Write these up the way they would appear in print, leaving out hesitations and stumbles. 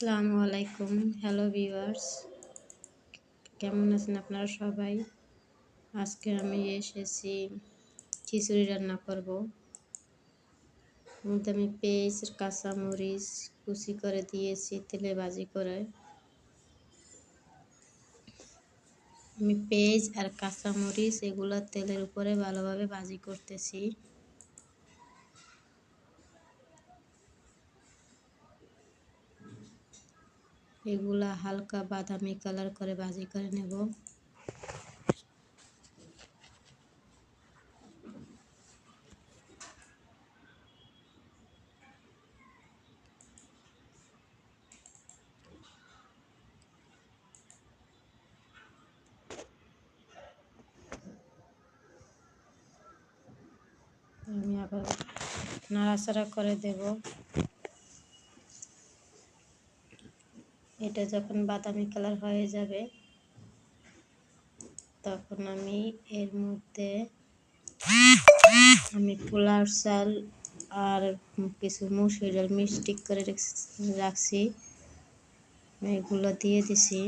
আসসালামু আলাইকুম। Hello viewers, কেমন আছেন আপনারা সবাই? আজকে আমি এসেছি খিচুড়ি রান্না করব। আমি পেঁয়াজ কাঁচামরিচ কুচি করে দিয়েছি তেলে ভাজি করে। আমি পেঁয়াজ আর কাঁচামরিচ এগুলো তেলের উপরে ভালোভাবে ভাজি করতেছি। এগুলা হালকা বাদামি কালার করে ভাজি করে নেব। আমি আবার নাড়াচাড়া করে দেব। এটা যখন বাদামি কালার হয়ে যাবে তখন আমি এর মধ্যে পোলার চাল আর কিছু মসুর ডাল মিক্সড করে রাখছি, এগুলো দিয়ে দিছি।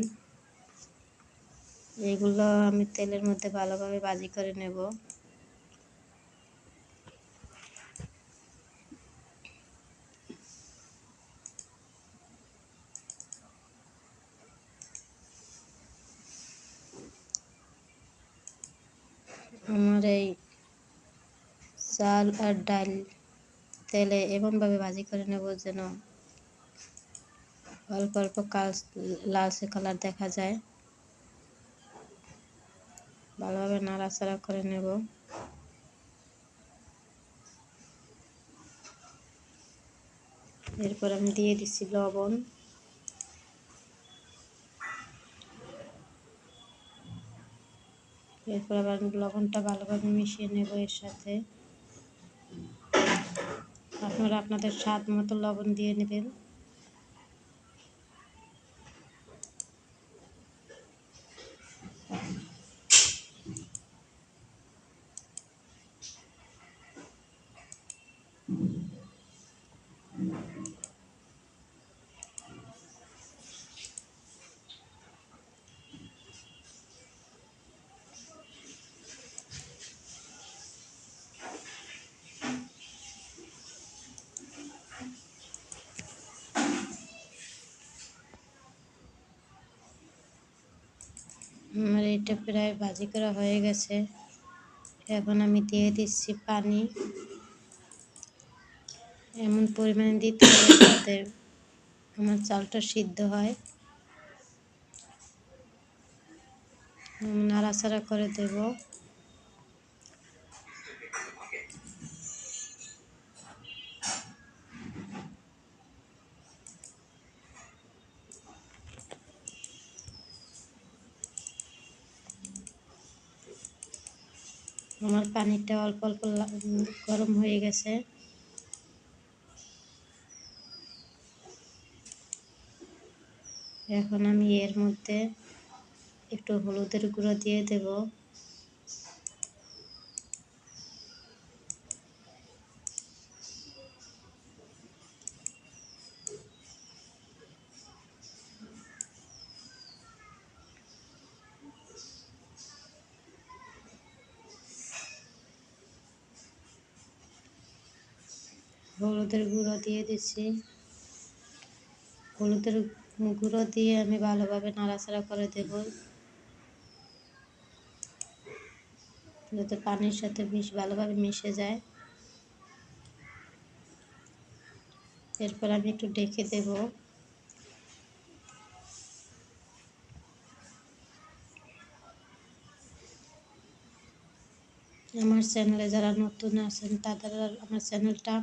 এগুলো আমি তেলের মধ্যে ভালোভাবে ভাজি করে নেব। আমার এই চাল আর ডাল তেলে এমনভাবে ভাজি করে নেব যেন অল্প অল্প লালচে কালার দেখা যায়। ভালোভাবে নাড়াচাড়া করে নেব। এরপর আমি দিয়ে দিচ্ছি লবণ। এরপর আবার লবণটা ভালোভাবে মিশিয়ে নেব এর সাথে। আপনারা আপনাদের স্বাদ মতো লবণ দিয়ে নেবেন। আমার এটা প্রায় ভাজি করা হয়ে গেছে। এখন আমি দিয়ে দিচ্ছি পানি। এমন পরিমাণে দিতে হবে যাতে আমার চালটা সিদ্ধ হয়। নাড়াচাড়া করে দেব। আমার পানিটা অল্প অল্প গরম হয়ে গেছে। এখন আমি এর মধ্যে একটু হলুদের গুঁড়ো দিয়ে দেব। হলুদের গুঁড়ো দিয়ে দিচ্ছি। হলুদের গুঁড়ো দিয়ে আমি ভালোভাবে নাড়াচাড়া করে দেব যাতে পানির সাথে ভালোভাবে মিশে যায়। এরপর আমি একটু ঢেকে দেব। আমার চ্যানেলে যারা নতুন আছেন তারা আমার চ্যানেলটা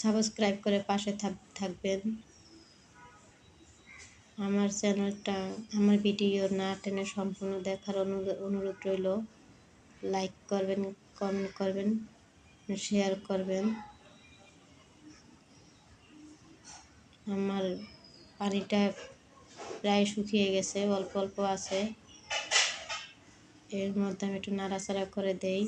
সাবস্ক্রাইব করে পাশে থাকবেন। আমার চ্যানেলটা আমার ভিডিও না টেনে সম্পূর্ণ দেখার অনুরোধ রইল। লাইক করবেন, কমেন্ট করবেন, শেয়ার করবেন। আমার পানিটা প্রায় শুকিয়ে গেছে, অল্প অল্প আছে। এর মধ্যে আমি একটু নাড়াচাড়া করে দেই।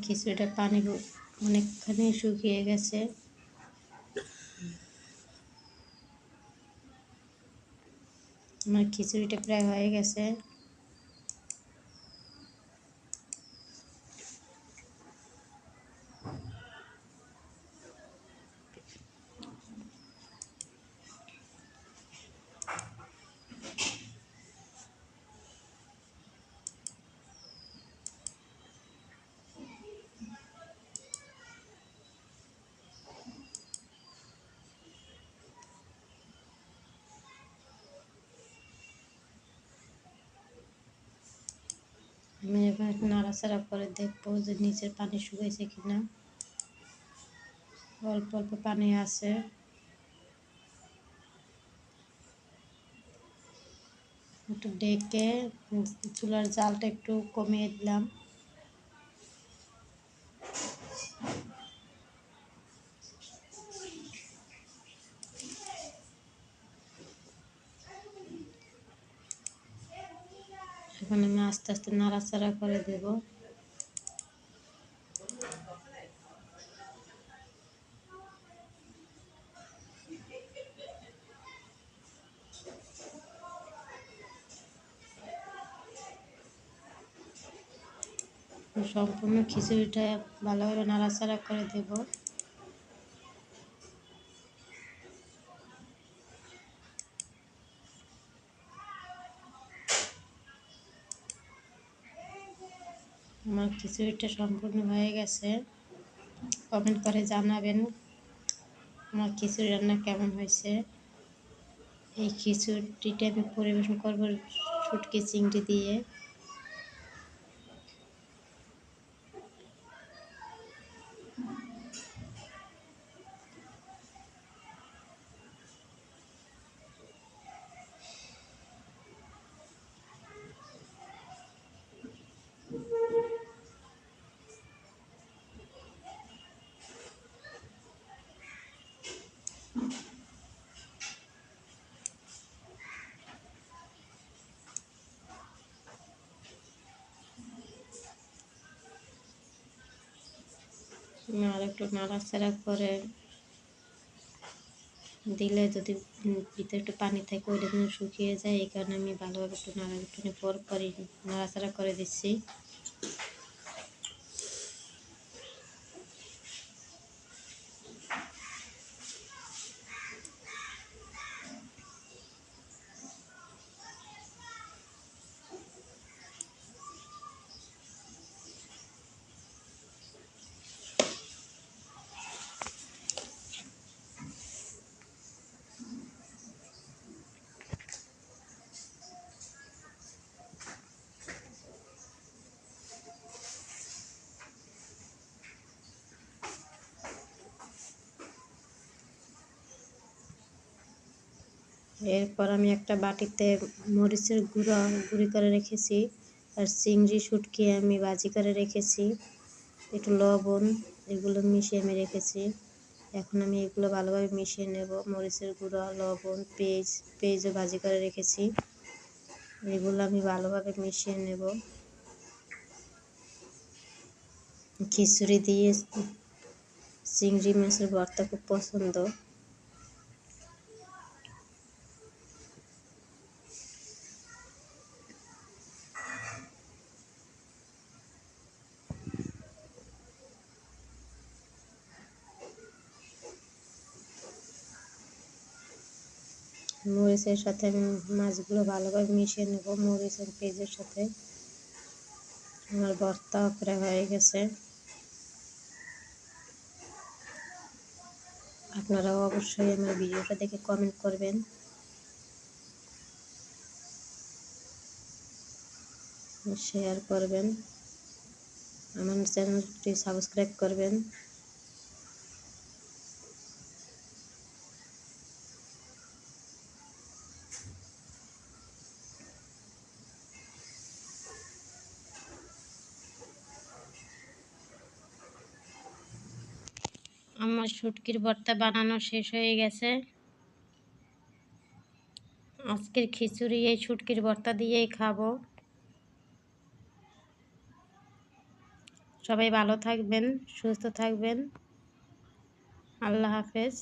খিচুড়িটা পানি অনেকখানি শুকিয়ে গেছে। আমার খিচুড়িটা প্রায় হয়ে গেছে। আমি এবার নাড়াচাড়া করে দেখবো যে নিচের পানি শুকাইছে কিনা। অল্প অল্প পানি আছে। একটু ডেকে চুলার জালটা একটু কমিয়ে দিলাম। এখন আমি আস্তে আস্তে নাড়াচাড়া করে দেব। সম্পূর্ণ খিচুড়িটা ভালোভাবে নাড়াচাড়া করে দেব। আমার খিচুড়িটা সম্পূর্ণ হয়ে গেছে। কমেন্ট করে জানাবেন আমার খিচুড়ি রান্না কেমন হয়েছে। এই খিচুড়িটা আমি পরিবেশন করব শুটকি চিংড়ি দিয়ে। আর একটু নাড়াচাড়া করে দিলে যদি ভিতরে একটু পানি থাকে ওইটা কিন্তু শুকিয়ে যায়। এই কারণে আমি ভালোভাবে একটু পরই নাড়াচাড়া করে দিচ্ছি। এরপর আমি একটা বাটিতে মরিচের গুঁড়ি করে রেখেছি, আর চিংড়ি শুটকি আমি ভাজি করে রেখেছি, একটু লবণ এগুলো মিশিয়ে আমি রেখেছি। এখন আমি এগুলো ভালোভাবে মিশিয়ে নেব। মরিচের গুঁড়া, লবণ, পেঁয়াজও ভাজি করে রেখেছি, এগুলো আমি ভালোভাবে মিশিয়ে নেব। খিচুড়ি দিয়ে চিংড়ি মাছের ভর্তা খুব পছন্দ। মরিচের সাথে আমি মাছগুলো ভালোভাবে মিশিয়ে নেব। মরিচ আর পেঁয়াজের সাথে আমার ভর্তা প্রায় হয়ে গেছে। আপনারাও অবশ্যই আমার ভিডিওটা দেখে কমেন্ট করবেন, শেয়ার করবেন, আমার চ্যানেলটি সাবস্ক্রাইব করবেন। আমার শুটকির ভর্তা বানানো শেষ হয়ে গেছে। আজকের খিচুড়ি এই শুটকির ভর্তা দিয়েই খাবো। সবাই ভালো থাকবেন, সুস্থ থাকবেন। আল্লাহ হাফেজ।